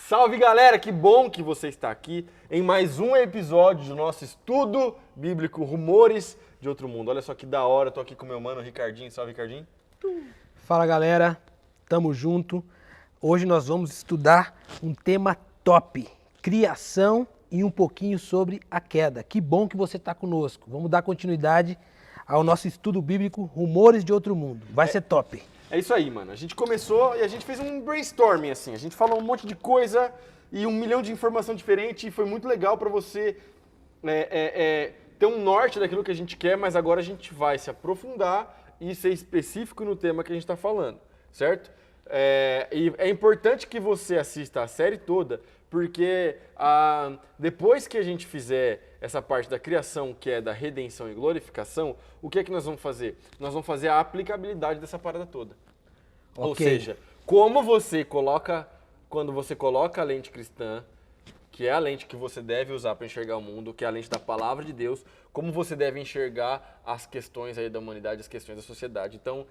Salve galera, que bom que você está aqui em mais um episódio do nosso estudo bíblico Rumores de Outro Mundo. Olha só que da hora, tô aqui com meu mano Ricardinho. Salve Ricardinho. Fala galera, tamo junto. Hoje nós vamos estudar um tema top, criação e um pouquinho sobre a queda. Que bom que você está conosco. Vamos dar continuidade ao nosso estudo bíblico Rumores de Outro Mundo. Vai ser top. É isso aí, mano. A gente começou e a gente fez um brainstorming, assim. A gente falou um monte de coisa e 1 milhão de informação diferente e foi muito legal para você ter um norte daquilo que a gente quer, mas agora a gente vai se aprofundar e ser específico no tema que a gente está falando, certo? E é importante que você assista a série toda, porque depois que a gente fizer essa parte da criação, que é da redenção e glorificação, o que é que nós vamos fazer? Nós vamos fazer a aplicabilidade dessa parada toda. Okay. Ou seja, como você coloca, quando você coloca a lente cristã, que é a lente que você deve usar para enxergar o mundo, que é a lente da palavra de Deus, como você deve enxergar as questões aí da humanidade, as questões da sociedade. Então,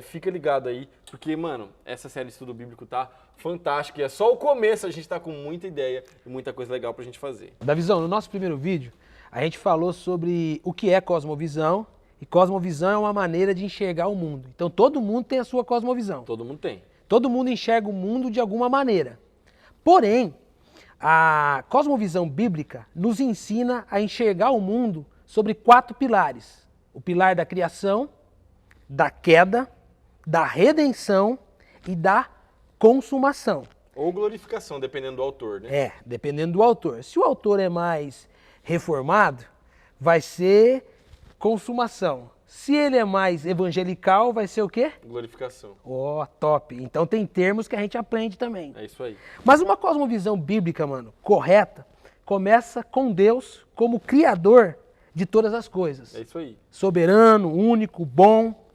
fica ligado aí, porque, mano, essa série de estudo bíblico tá fantástica e é só o começo, a gente tá com muita ideia e muita coisa legal pra gente fazer. Davizão, no nosso primeiro vídeo, a gente falou sobre o que é cosmovisão, e cosmovisão é uma maneira de enxergar o mundo. Então, todo mundo tem a sua cosmovisão. Todo mundo tem. Todo mundo enxerga o mundo de alguma maneira. Porém, a cosmovisão bíblica nos ensina a enxergar o mundo sobre 4 pilares. O pilar da criação, da queda, da redenção e da consumação. Ou glorificação, dependendo do autor, né? Dependendo do autor. Se o autor é mais reformado, vai ser consumação. Se ele é mais evangelical, vai ser o quê? Glorificação. Ó, top. Então tem termos que a gente aprende também. É isso aí. Mas uma cosmovisão bíblica, mano, correta, começa com Deus como criador de todas as coisas. É isso aí. Soberano, único, bom.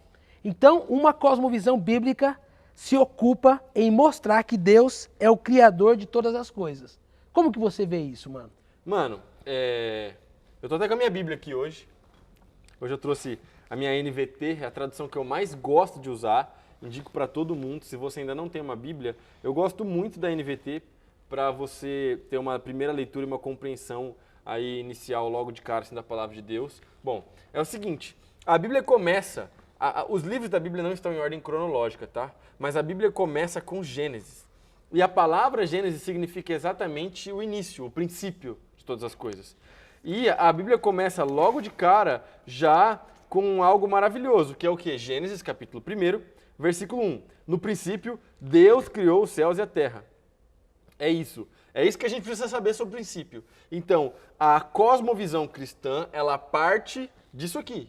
Então, uma cosmovisão bíblica se ocupa em mostrar que Deus é o criador de todas as coisas. Como que você vê isso, mano? Mano, eu tô até com a minha Bíblia aqui hoje. Hoje eu trouxe a minha NVT, é a tradução que eu mais gosto de usar. Indico para todo mundo, se você ainda não tem uma Bíblia, eu gosto muito da NVT para você ter uma primeira leitura e uma compreensão aí inicial logo de cara assim, da palavra de Deus. Bom, é o seguinte, a Bíblia começa, os livros da Bíblia não estão em ordem cronológica, tá? Mas a Bíblia começa com Gênesis. E a palavra Gênesis significa exatamente o início, o princípio de todas as coisas. E a Bíblia começa logo de cara já com algo maravilhoso, que é o quê? Gênesis capítulo 1, versículo 1. No princípio, Deus criou os céus e a terra. É isso. É isso que a gente precisa saber sobre o princípio. Então, a cosmovisão cristã, ela parte disso aqui.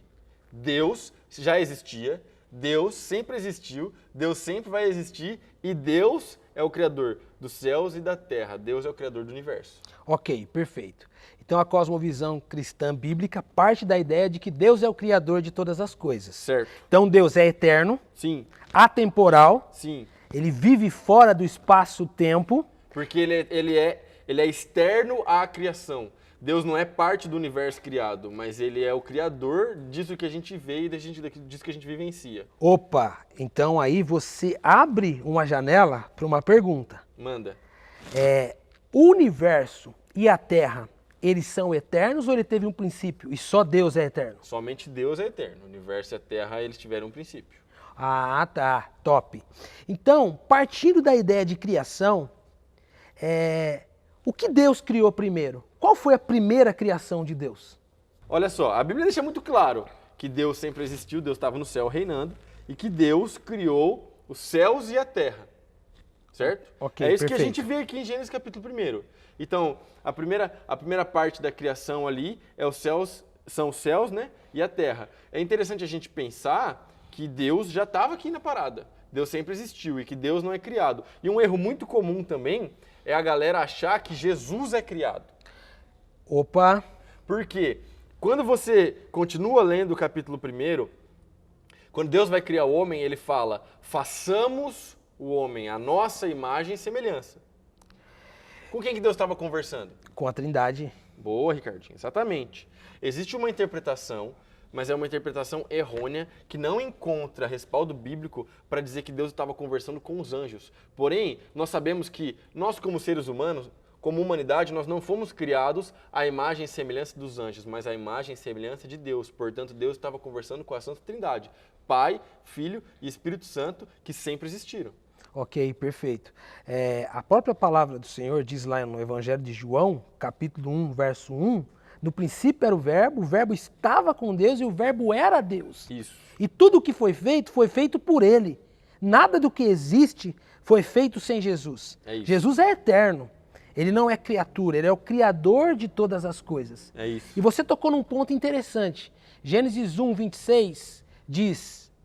Deus já existia, Deus sempre existiu, Deus sempre vai existir e Deus é o criador dos céus e da terra. Deus é o criador do universo. Ok, perfeito. Então a cosmovisão cristã bíblica parte da ideia de que Deus é o criador de todas as coisas. Certo. Então Deus é eterno, sim, atemporal, sim, ele vive fora do espaço-tempo. Porque ele é externo à criação. Deus não é parte do universo criado, mas ele é o criador disso que a gente vê e disso que a gente vivencia. Opa, então aí você abre uma janela para uma pergunta. Manda. O universo e a Terra, eles são eternos ou ele teve um princípio e só Deus é eterno? Somente Deus é eterno. O universo e a Terra, eles tiveram um princípio. Ah, tá. Top. Então, partindo da ideia de criação, o que Deus criou primeiro? Qual foi a primeira criação de Deus? Olha só, a Bíblia deixa muito claro que Deus sempre existiu, Deus estava no céu reinando, e que Deus criou os céus e a terra. Certo? Ok, é isso perfeito. que a gente vê aqui em Gênesis capítulo 1. Então, a primeira parte da criação ali são os céus, né, e a terra. É interessante a gente pensar que Deus já estava aqui na parada. Deus sempre existiu e que Deus não é criado. E um erro muito comum também é a galera achar que Jesus é criado. Opa! Por quê? Quando você continua lendo o capítulo 1, quando Deus vai criar o homem, ele fala, façamos o homem a nossa imagem e semelhança. Com quem que Deus estava conversando? Com a Trindade. Boa, Ricardinho, exatamente. Existe uma interpretação mas é uma interpretação errônea que não encontra respaldo bíblico para dizer que Deus estava conversando com os anjos. Porém, nós sabemos que nós, como seres humanos, como humanidade, nós não fomos criados à imagem e semelhança dos anjos, mas à imagem e semelhança de Deus. Portanto, Deus estava conversando com a Santa Trindade, Pai, Filho e Espírito Santo, que sempre existiram. Ok, perfeito. A própria palavra do Senhor diz lá no Evangelho de João, capítulo 1, verso 1, no princípio era o Verbo estava com Deus e o Verbo era Deus. Isso. E tudo o que foi feito por Ele. Nada do que existe foi feito sem Jesus. É isso. Jesus é eterno. Ele não é criatura, ele é o criador de todas as coisas. É isso. E você tocou num ponto interessante. Gênesis 1, 26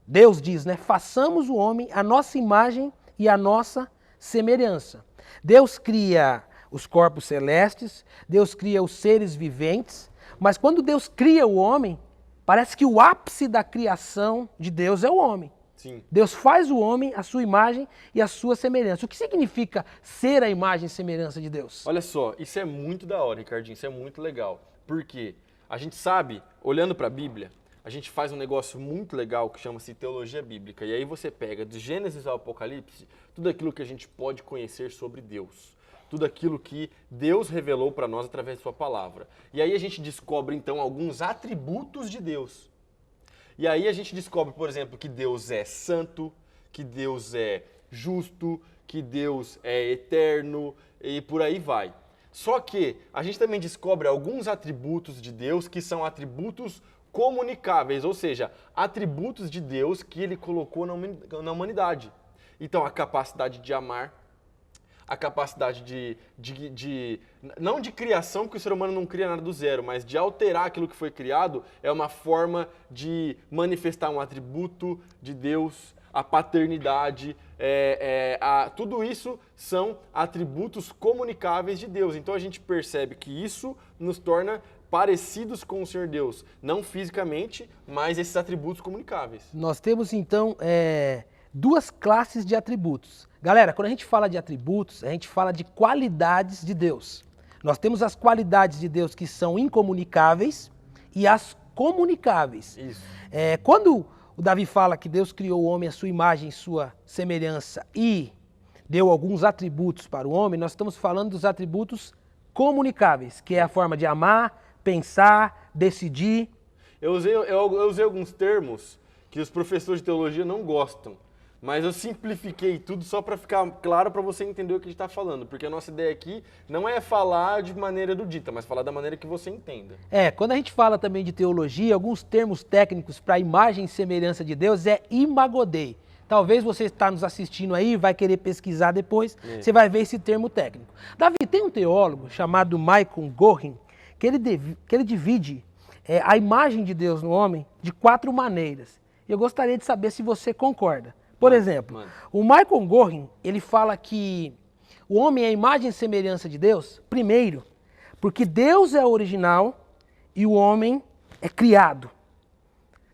Deus diz, né? Façamos o homem a nossa imagem e a nossa semelhança. Deus cria os corpos celestes, Deus cria os seres viventes, mas quando Deus cria o homem, parece que o ápice da criação de Deus é o homem. Sim. Deus faz o homem a sua imagem e a sua semelhança. O que significa ser a imagem e semelhança de Deus? Olha só, isso é muito da hora, Ricardinho, isso é muito legal. Porque a gente sabe, olhando para a Bíblia, a gente faz um negócio muito legal que chama-se teologia bíblica. E aí você pega do Gênesis ao Apocalipse tudo aquilo que a gente pode conhecer sobre Deus. Tudo aquilo que Deus revelou para nós através de sua palavra. E aí a gente descobre então alguns atributos de Deus. E aí a gente descobre, por exemplo, que Deus é santo, que Deus é justo, que Deus é eterno e por aí vai. Só que a gente também descobre alguns atributos de Deus que são atributos comunicáveis, ou seja, atributos de Deus que ele colocou na humanidade. Então, a capacidade de amar, a capacidade não de criação, porque o ser humano não cria nada do zero, mas de alterar aquilo que foi criado, é uma forma de manifestar um atributo de Deus, a paternidade, tudo isso são atributos comunicáveis de Deus. Então a gente percebe que isso nos torna parecidos com o Senhor Deus, não fisicamente, mas esses atributos comunicáveis. Nós temos então duas classes de atributos. Galera, quando a gente fala de atributos, a gente fala de qualidades de Deus. Nós temos as qualidades de Deus que são incomunicáveis e as comunicáveis. Isso. Quando o Davi fala que Deus criou o homem à sua imagem e sua semelhança e deu alguns atributos para o homem, nós estamos falando dos atributos comunicáveis, que é a forma de amar, pensar, decidir. Eu usei alguns termos que os professores de teologia não gostam, mas eu simplifiquei tudo só para ficar claro para você entender o que a gente está falando, porque a nossa ideia aqui não é falar de maneira erudita, mas falar da maneira que você entenda. Quando a gente fala também de teologia, alguns termos técnicos para a imagem e semelhança de Deus é imagodei. Talvez você está nos assistindo aí, vai querer pesquisar depois, você vai ver esse termo técnico. Davi, tem um teólogo chamado Michael Gorin, que ele divide a imagem de Deus no homem de 4 maneiras. E eu gostaria de saber se você concorda. Por exemplo, o Michael Gorin, ele fala que o homem é a imagem e semelhança de Deus, primeiro, porque Deus é original e o homem é criado.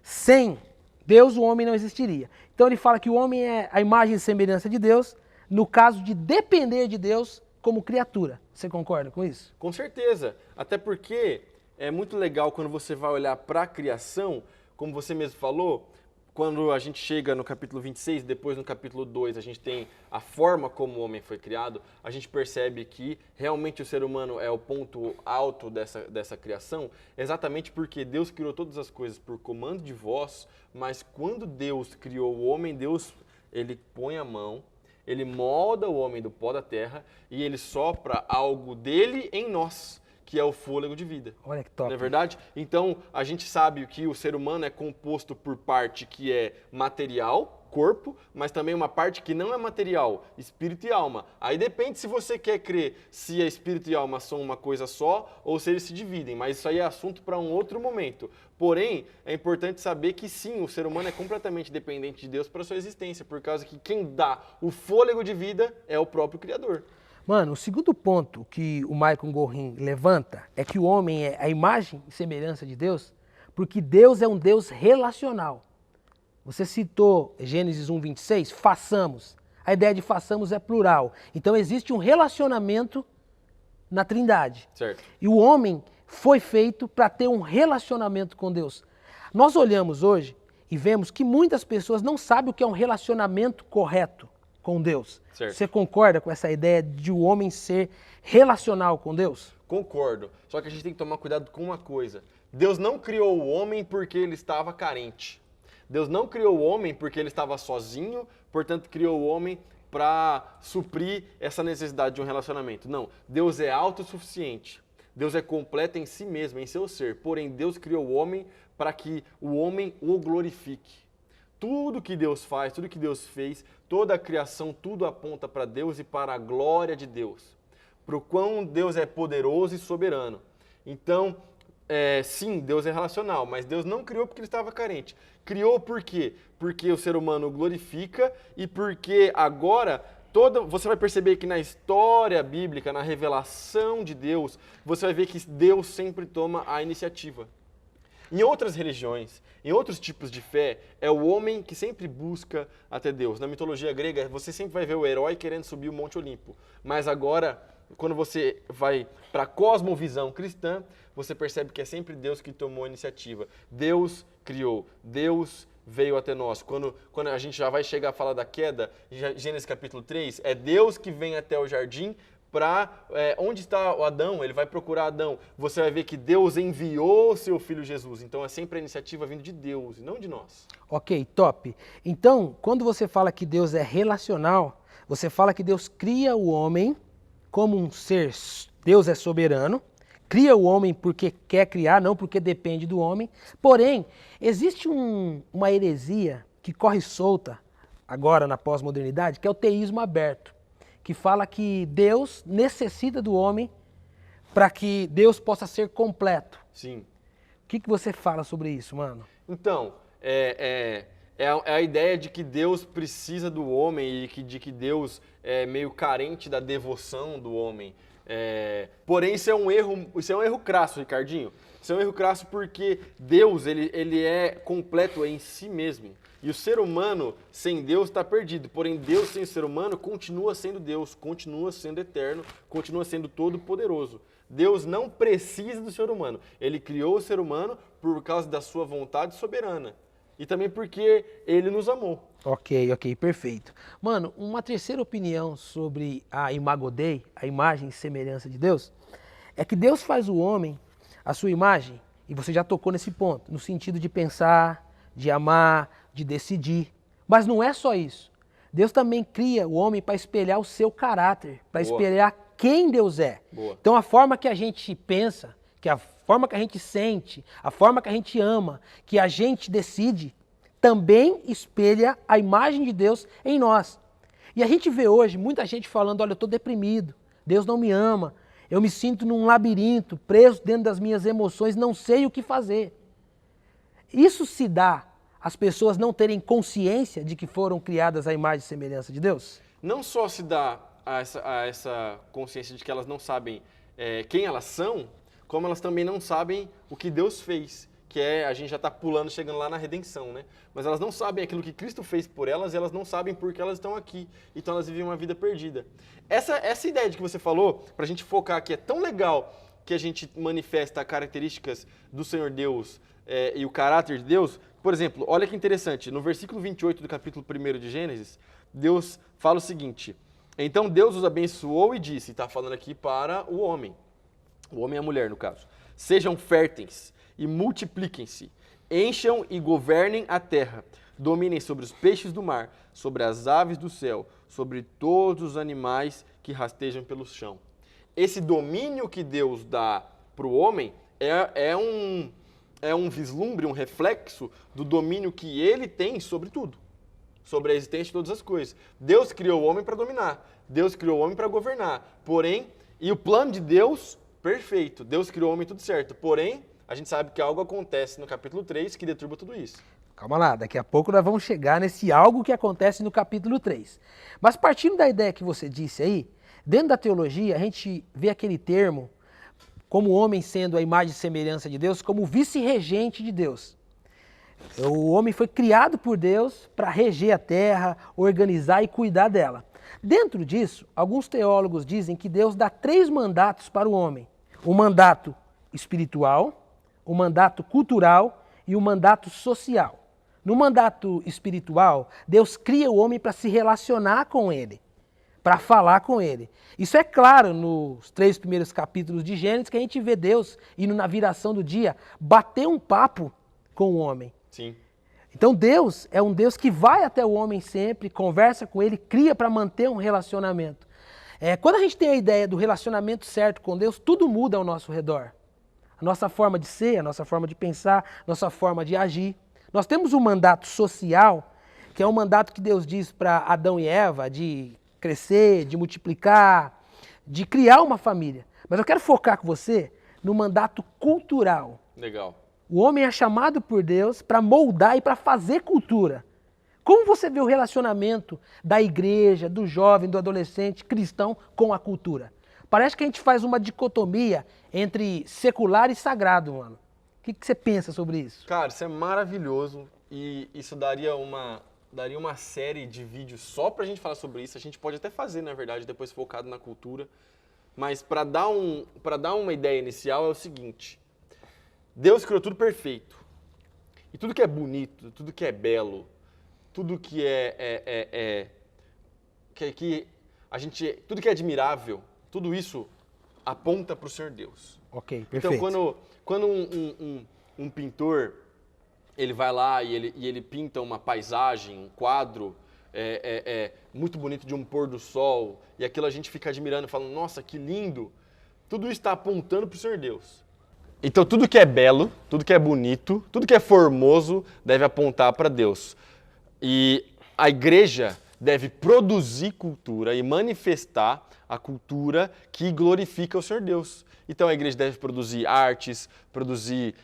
Sem Deus, o homem não existiria. Então ele fala que o homem é a imagem e semelhança de Deus, no caso de depender de Deus como criatura. Você concorda com isso? Com certeza, até porque é muito legal quando você vai olhar para a criação, como você mesmo falou, quando a gente chega no capítulo 26, depois no capítulo 2 a gente tem a forma como o homem foi criado, a gente percebe que realmente o ser humano é o ponto alto dessa criação, exatamente porque Deus criou todas as coisas por comando de voz, mas quando Deus criou o homem, ele põe a mão, ele molda o homem do pó da terra e ele sopra algo dele em nós, que é o fôlego de vida. Olha que top. Não é verdade? Então, a gente sabe que o ser humano é composto por parte que é material, corpo, mas também uma parte que não é material, espírito e alma. Aí depende se você quer crer se espírito e alma são uma coisa só ou se eles se dividem, mas isso aí é assunto para um outro momento. Porém, é importante saber que sim, o ser humano é completamente dependente de Deus para sua existência, por causa que quem dá o fôlego de vida é o próprio Criador. Mano, o segundo ponto que o Michael Gorin levanta é que o homem é a imagem e semelhança de Deus, porque Deus é um Deus relacional. Você citou Gênesis 1:26, façamos. A ideia de façamos é plural. Então existe um relacionamento na Trindade. Certo. E o homem foi feito para ter um relacionamento com Deus. Nós olhamos hoje e vemos que muitas pessoas não sabem o que é um relacionamento correto com Deus. Certo. Você concorda com essa ideia de o homem ser relacional com Deus? Concordo. Só que a gente tem que tomar cuidado com uma coisa. Deus não criou o homem porque ele estava carente. Deus não criou o homem porque ele estava sozinho, portanto criou o homem para suprir essa necessidade de um relacionamento. Não, Deus é autossuficiente. Deus é completo em si mesmo, em seu ser. Porém, Deus criou o homem para que o homem o glorifique. Tudo que Deus faz, tudo que Deus fez, toda a criação, tudo aponta para Deus e para a glória de Deus. Para o quão Deus é poderoso e soberano. Então, sim, Deus é relacional, mas Deus não criou porque ele estava carente. Criou por quê? Porque o ser humano o glorifica e porque agora você vai perceber que na história bíblica, na revelação de Deus, você vai ver que Deus sempre toma a iniciativa. Em outras religiões, em outros tipos de fé, é o homem que sempre busca até Deus. Na mitologia grega, você sempre vai ver o herói querendo subir o Monte Olimpo. Mas agora, quando você vai para a cosmovisão cristã, você percebe que é sempre Deus que tomou a iniciativa. Deus criou, Deus veio até nós. Quando a gente já vai chegar a falar da queda, Gênesis capítulo 3, é Deus que vem até o jardim para onde está o Adão, ele vai procurar Adão. Você vai ver que Deus enviou seu filho Jesus. Então é sempre a iniciativa vindo de Deus, e não de nós. Ok, top. Então, quando você fala que Deus é relacional, você fala que Deus cria o homem como um ser, Deus é soberano, cria o homem porque quer criar, não porque depende do homem. Porém, existe uma heresia que corre solta agora na pós-modernidade, que é o teísmo aberto, que fala que Deus necessita do homem para que Deus possa ser completo. Sim. O que você fala sobre isso, mano? Então, é a ideia de que Deus precisa do homem e de que Deus é meio carente da devoção do homem. Porém, isso é um erro crasso, Ricardinho. Isso é um erro crasso porque Deus ele é completo em si mesmo. E o ser humano sem Deus está perdido. Porém, Deus sem o ser humano continua sendo Deus, continua sendo eterno, continua sendo todo-poderoso. Deus não precisa do ser humano. Ele criou o ser humano por causa da sua vontade soberana. E também porque ele nos amou. Ok, perfeito. Mano, uma terceira opinião sobre a Imago Dei, a imagem e semelhança de Deus, é que Deus faz o homem a sua imagem, e você já tocou nesse ponto, no sentido de pensar, de amar, de decidir. Mas não é só isso. Deus também cria o homem para espelhar o seu caráter, para espelhar quem Deus é. Boa. Então a forma que a gente pensa, que a forma que a gente sente, a forma que a gente ama, que a gente decide, também espelha a imagem de Deus em nós. E a gente vê hoje muita gente falando, olha, eu estou deprimido, Deus não me ama, eu me sinto num labirinto, preso dentro das minhas emoções, não sei o que fazer. Isso se dá às pessoas não terem consciência de que foram criadas à imagem e semelhança de Deus? Não só se dá a essa consciência de que elas não sabem quem elas são, como elas também não sabem o que Deus fez, que a gente já está pulando, chegando lá na redenção, né? Mas elas não sabem aquilo que Cristo fez por elas e elas não sabem por que elas estão aqui. Então elas vivem uma vida perdida. Essa ideia de que você falou, para a gente focar aqui, é tão legal que a gente manifesta características do Senhor Deus e o caráter de Deus. Por exemplo, olha que interessante, no versículo 28 do capítulo 1 de Gênesis, Deus fala o seguinte: então Deus os abençoou e disse, está falando aqui para o homem e a mulher no caso, sejam férteis e multipliquem-se, encham e governem a terra, dominem sobre os peixes do mar, sobre as aves do céu, sobre todos os animais que rastejam pelo chão. Esse domínio que Deus dá para o homem é um vislumbre, um reflexo do domínio que ele tem sobre tudo, sobre a existência de todas as coisas. Deus criou o homem para dominar, Deus criou o homem para governar, porém, e o plano de Deus, perfeito, Deus criou o homem tudo certo, porém, a gente sabe que algo acontece no capítulo 3 que deturba tudo isso. Calma lá, daqui a pouco nós vamos chegar nesse algo que acontece no capítulo 3. Mas partindo da ideia que você disse aí, dentro da teologia a gente vê aquele termo, como o homem sendo a imagem e semelhança de Deus, como vice-regente de Deus. O homem foi criado por Deus para reger a terra, organizar e cuidar dela. Dentro disso, alguns teólogos dizem que Deus dá 3 mandatos para o homem. O mandato espiritual, o mandato cultural e o mandato social. No mandato espiritual, Deus cria o homem para se relacionar com ele, para falar com ele. Isso é claro nos 3 primeiros capítulos de Gênesis, que a gente vê Deus indo na viração do dia bater um papo com o homem. Sim. Então Deus é um Deus que vai até o homem sempre, conversa com ele, cria para manter um relacionamento. Quando a gente tem a ideia do relacionamento certo com Deus, tudo muda ao nosso redor. A nossa forma de ser, a nossa forma de pensar, a nossa forma de agir. Nós temos um mandato social, que é um mandato que Deus diz para Adão e Eva, de crescer, de multiplicar, de criar uma família. Mas eu quero focar com você no mandato cultural. Legal. O homem é chamado por Deus para moldar e para fazer cultura. Como você vê o relacionamento da igreja, do jovem, do adolescente cristão com a cultura? Parece que a gente faz uma dicotomia entre secular e sagrado, mano. O que você pensa sobre isso? Cara, isso é maravilhoso e isso daria uma série de vídeos só pra gente falar sobre isso. A gente pode até fazer, na verdade, depois focado na cultura. Mas para dar uma ideia inicial é o seguinte. Deus criou tudo perfeito. E tudo que é bonito, tudo que é belo, tudo que tudo que é admirável, tudo isso aponta para o Senhor Deus. Ok, perfeito. Então, quando um pintor ele vai lá e ele pinta uma paisagem, um quadro muito bonito de um pôr do sol, e aquilo a gente fica admirando, falando, nossa, que lindo, tudo isso está apontando para o Senhor Deus. Então, tudo que é belo, tudo que é bonito, tudo que é formoso deve apontar para Deus. E a igreja deve produzir cultura e manifestar a cultura que glorifica o Senhor Deus. Então a igreja deve produzir artes, produzir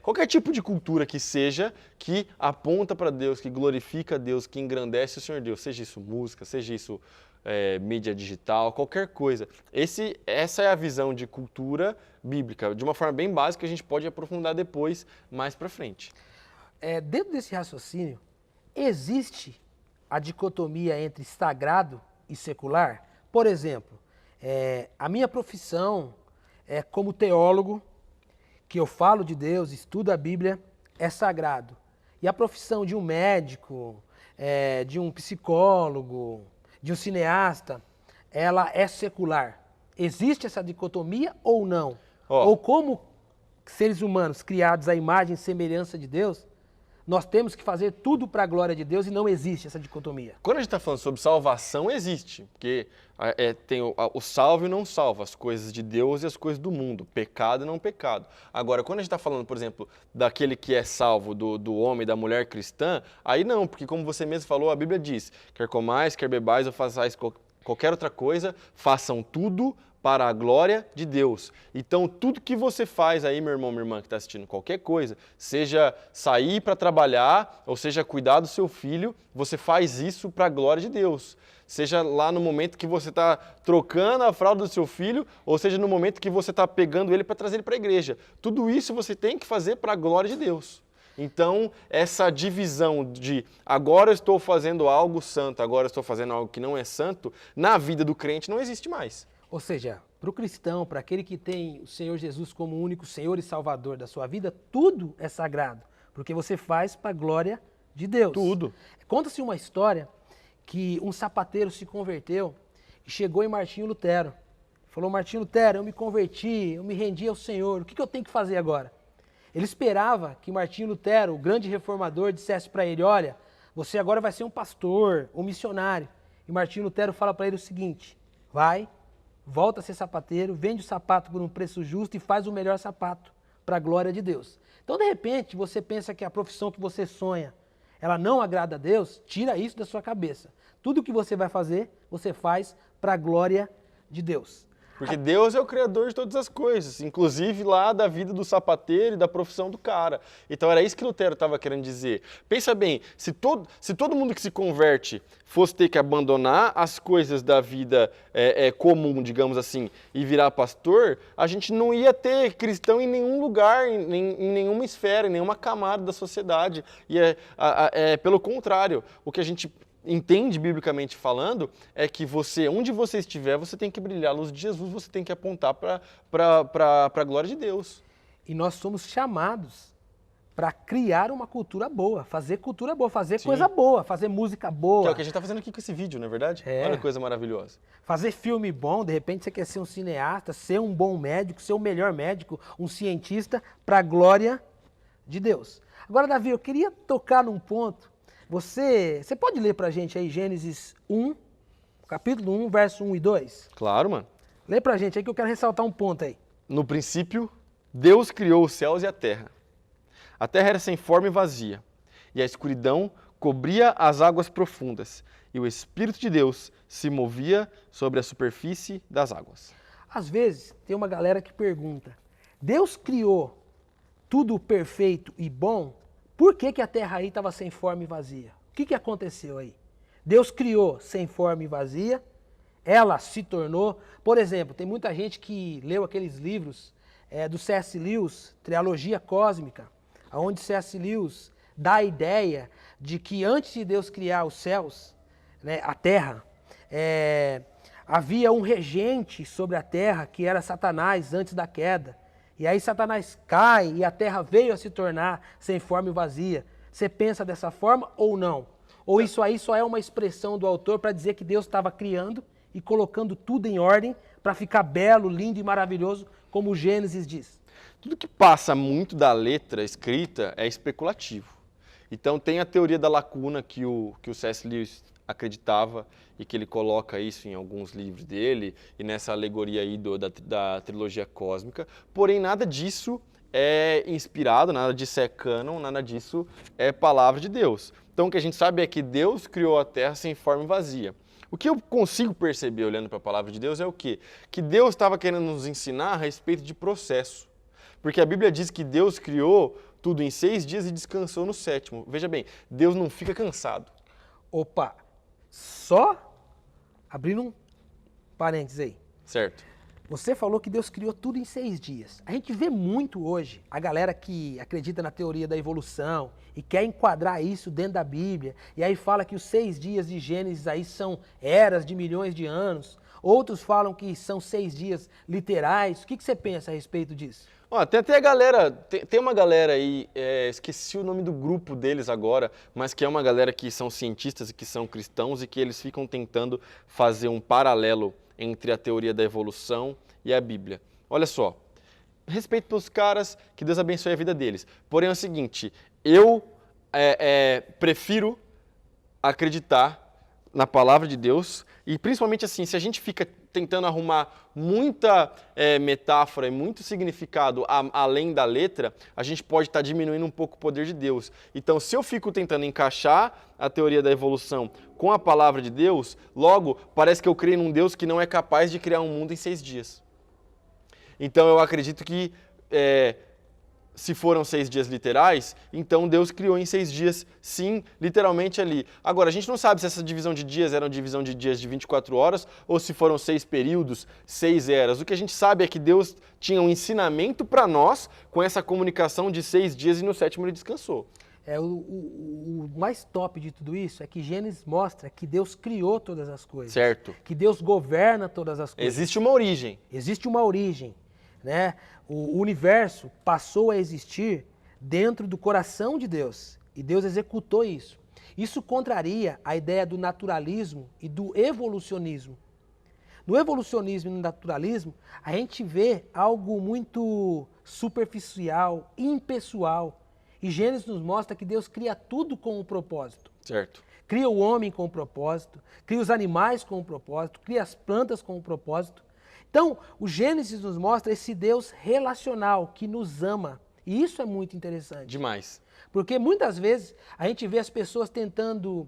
qualquer tipo de cultura que seja, que aponta para Deus, que glorifica a Deus, que engrandece o Senhor Deus. Seja isso música, seja isso mídia digital, qualquer coisa. Essa é a visão de cultura bíblica. De uma forma bem básica, a gente pode aprofundar depois, mais para frente. Dentro desse raciocínio, existe a dicotomia entre sagrado e secular? Por exemplo, a minha profissão como teólogo, que eu falo de Deus, estudo a Bíblia, é sagrado. E a profissão de um médico, de um psicólogo, de um cineasta, ela é secular. Existe essa dicotomia ou não? Ou como seres humanos criados à imagem e semelhança de Deus, nós temos que fazer tudo para a glória de Deus e não existe essa dicotomia. Quando a gente está falando sobre salvação, existe. Porque tem o salvo e não salvo, as coisas de Deus e as coisas do mundo, pecado e não pecado. Agora, quando a gente está falando, por exemplo, daquele que é salvo, do homem, da mulher cristã, aí não, porque como você mesmo falou, a Bíblia diz, quer comais, quer bebais ou façais qualquer outra coisa, façam tudo para a glória de Deus. Então, tudo que você faz aí, meu irmão, minha irmã, que está assistindo qualquer coisa, seja sair para trabalhar, ou seja cuidar do seu filho, você faz isso para a glória de Deus. Seja lá no momento que você está trocando a fralda do seu filho, ou seja no momento que você está pegando ele para trazer ele para a igreja. Tudo isso você tem que fazer para a glória de Deus. Então, essa divisão de agora eu estou fazendo algo santo, agora eu estou fazendo algo que não é santo, na vida do crente não existe mais. Ou seja, para o cristão, para aquele que tem o Senhor Jesus como o único Senhor e Salvador da sua vida, tudo é sagrado, porque você faz para a glória de Deus. Tudo. Conta-se uma história que um sapateiro se converteu e chegou em Martinho Lutero. Falou, Martinho Lutero, eu me converti, eu me rendi ao Senhor, o que eu tenho que fazer agora? Ele esperava que Martinho Lutero, o grande reformador, dissesse para ele, olha, você agora vai ser um pastor, um missionário. E Martinho Lutero fala para ele o seguinte, vai, volta a ser sapateiro, vende o sapato por um preço justo e faz o melhor sapato para a glória de Deus. Então, de repente, você pensa que a profissão que você sonha, ela não agrada a Deus, tira isso da sua cabeça. Tudo que você vai fazer, você faz para a glória de Deus. Porque Deus é o criador de todas as coisas, inclusive lá da vida do sapateiro e da profissão do cara. Então era isso que Lutero estava querendo dizer. Pensa bem, se todo mundo que se converte fosse ter que abandonar as coisas da vida comum, digamos assim, e virar pastor, a gente não ia ter cristão em nenhum lugar, em nenhuma esfera, em nenhuma camada da sociedade. E pelo contrário, o que a gente entende biblicamente falando, é que onde você estiver, você tem que brilhar a luz de Jesus, você tem que apontar para a glória de Deus. E nós somos chamados para criar uma cultura boa, fazer Sim. coisa boa, fazer música boa. Que é o que a gente tá fazendo aqui com esse vídeo, não é verdade? É. Olha que coisa maravilhosa. Fazer filme bom, de repente você quer ser um cineasta, ser um bom médico, ser o melhor médico, um cientista, para a glória de Deus. Agora, Davi, eu queria tocar num ponto. Você pode ler pra gente aí Gênesis 1, capítulo 1, verso 1 e 2? Claro, mano. Lê pra gente aí que eu quero ressaltar um ponto aí. No princípio, Deus criou os céus e a terra. A terra era sem forma e vazia, e a escuridão cobria as águas profundas, e o Espírito de Deus se movia sobre a superfície das águas. Às vezes, tem uma galera que pergunta, Deus criou tudo perfeito e bom, por que que a terra aí estava sem forma e vazia? O que que aconteceu aí? Deus criou sem forma e vazia, ela se tornou... Por exemplo, tem muita gente que leu aqueles livros do C.S. Lewis, Trilogia Cósmica, onde C.S. Lewis dá a ideia de que antes de Deus criar os céus, né, a terra, havia um regente sobre a terra que era Satanás antes da queda. E aí Satanás cai e a terra veio a se tornar sem forma e vazia. Você pensa dessa forma ou não? Ou isso aí só é uma expressão do autor para dizer que Deus estava criando e colocando tudo em ordem para ficar belo, lindo e maravilhoso, como o Gênesis diz? Tudo que passa muito da letra escrita é especulativo. Então tem a teoria da lacuna que o C.S. Lewis acreditava e que ele coloca isso em alguns livros dele e nessa alegoria aí da trilogia cósmica. Porém, nada disso é inspirado, nada disso é cânon, nada disso é palavra de Deus. Então o que a gente sabe é que Deus criou a terra sem forma e vazia. O que eu consigo perceber olhando para a palavra de Deus é o quê? Que Deus estava querendo nos ensinar a respeito de processo. Porque a Bíblia diz que Deus criou tudo em 6 dias e descansou no 7º. Veja bem, Deus não fica cansado. Opa, só abrindo um parênteses aí. Certo. Você falou que Deus criou tudo em 6 dias. A gente vê muito hoje a galera que acredita na teoria da evolução e quer enquadrar isso dentro da Bíblia. E aí fala que os 6 dias de Gênesis aí são eras de milhões de anos. Outros falam que são 6 dias literais. O que você pensa a respeito disso? Ó, tem até a galera, tem uma galera aí, esqueci o nome do grupo deles agora, mas que é uma galera que são cientistas e que são cristãos e que eles ficam tentando fazer um paralelo entre a teoria da evolução e a Bíblia. Olha só, respeito pelos caras, que Deus abençoe a vida deles. Porém é o seguinte, eu prefiro acreditar na palavra de Deus e principalmente assim, se a gente fica tentando arrumar muita metáfora e muito significado além da letra, a gente pode estar diminuindo um pouco o poder de Deus. Então, se eu fico tentando encaixar a teoria da evolução com a palavra de Deus, logo parece que eu creio num Deus que não é capaz de criar um mundo em 6 dias. Então, eu acredito que se foram 6 dias literais, então Deus criou em 6 dias, sim, literalmente ali. Agora, a gente não sabe se essa divisão de dias era uma divisão de dias de 24 horas ou se foram 6 períodos, 6 eras. O que a gente sabe é que Deus tinha um ensinamento para nós com essa comunicação de 6 dias e no 7º ele descansou. O mais top de tudo isso é que Gênesis mostra que Deus criou todas as coisas. Certo. Que Deus governa todas as coisas. Existe uma origem. Existe uma origem, né? O universo passou a existir dentro do coração de Deus e Deus executou isso. Isso contraria a ideia do naturalismo e do evolucionismo. No evolucionismo e no naturalismo, a gente vê algo muito superficial, impessoal. E Gênesis nos mostra que Deus cria tudo com um propósito. Certo. Cria o homem com um propósito, cria os animais com um propósito, cria as plantas com um propósito. Então, o Gênesis nos mostra esse Deus relacional que nos ama. E isso é muito interessante. Demais. Porque muitas vezes a gente vê as pessoas tentando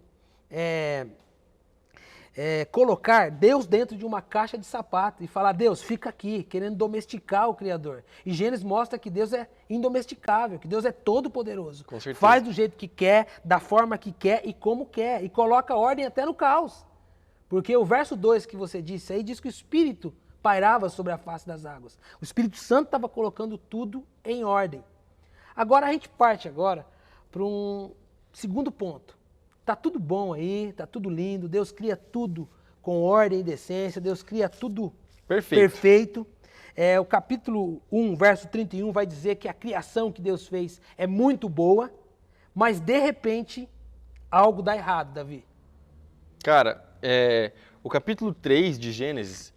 colocar Deus dentro de uma caixa de sapato e falar, Deus, fica aqui, querendo domesticar o Criador. E Gênesis mostra que Deus é indomesticável, que Deus é todo poderoso. Com certeza. Faz do jeito que quer, da forma que quer e como quer. E coloca ordem até no caos. Porque o verso 2 que você disse aí diz que o Espírito pairava sobre a face das águas. O Espírito Santo estava colocando tudo em ordem. Agora a gente parte agora para um segundo ponto. Está tudo bom aí, está tudo lindo, Deus cria tudo com ordem e decência, Deus cria tudo perfeito. o capítulo 1, verso 31, vai dizer que a criação que Deus fez é muito boa, mas de repente algo dá errado, Davi. Cara, o capítulo 3 de Gênesis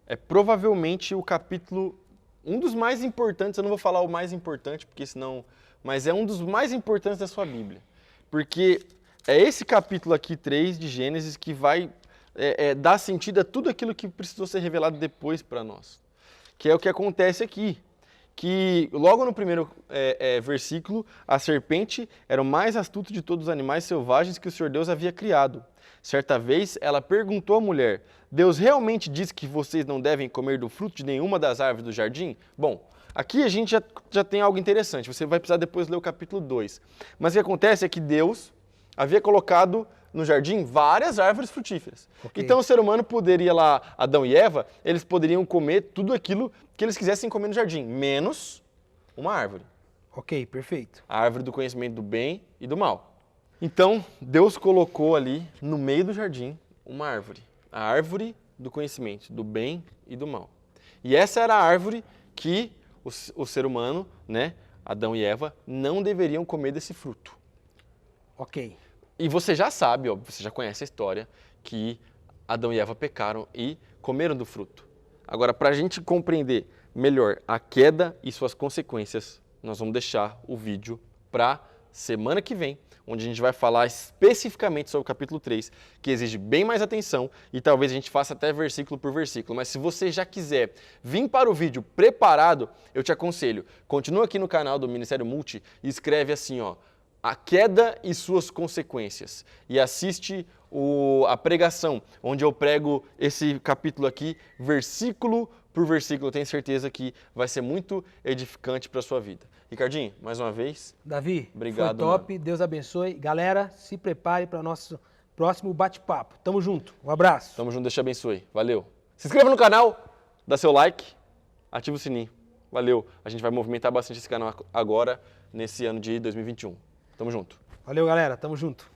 é provavelmente o capítulo, um dos mais importantes, eu não vou falar o mais importante, porque senão, mas é um dos mais importantes da sua Bíblia. Porque é esse capítulo aqui, 3 de Gênesis, que vai dar sentido a tudo aquilo que precisou ser revelado depois para nós. Que é o que acontece aqui. Que logo no primeiro versículo, a serpente era o mais astuto de todos os animais selvagens que o Senhor Deus havia criado. Certa vez, ela perguntou à mulher, Deus realmente disse que vocês não devem comer do fruto de nenhuma das árvores do jardim? Bom, aqui a gente já tem algo interessante, você vai precisar depois ler o capítulo 2. Mas o que acontece é que Deus havia colocado no jardim várias árvores frutíferas. Okay. Então o ser humano poderia lá, Adão e Eva, eles poderiam comer tudo aquilo que eles quisessem comer no jardim, menos uma árvore. Ok, perfeito. A árvore do conhecimento do bem e do mal. Então, Deus colocou ali, no meio do jardim, uma árvore. A árvore do conhecimento do bem e do mal. E essa era a árvore que o ser humano, né, Adão e Eva, não deveriam comer desse fruto. Ok. E você já sabe, ó, você já conhece a história, que Adão e Eva pecaram e comeram do fruto. Agora, para a gente compreender melhor a queda e suas consequências, nós vamos deixar o vídeo para semana que vem, onde a gente vai falar especificamente sobre o capítulo 3, que exige bem mais atenção e talvez a gente faça até versículo por versículo. Mas se você já quiser vir para o vídeo preparado, eu te aconselho, continua aqui no canal do Ministério Multi e escreve assim, ó, a queda e suas consequências. E assiste a pregação, onde eu prego esse capítulo aqui, versículo por versículo. Eu tenho certeza que vai ser muito edificante para a sua vida. Ricardinho, mais uma vez. Davi, obrigado, foi top. mano. Deus abençoe. Galera, se prepare para o nosso próximo bate-papo. Tamo junto. Um abraço. Tamo junto, Deus te abençoe. Valeu. Se inscreva no canal, dá seu like, ativa o sininho. Valeu. A gente vai movimentar bastante esse canal agora, nesse ano de 2021. Tamo junto. Valeu, galera. Tamo junto.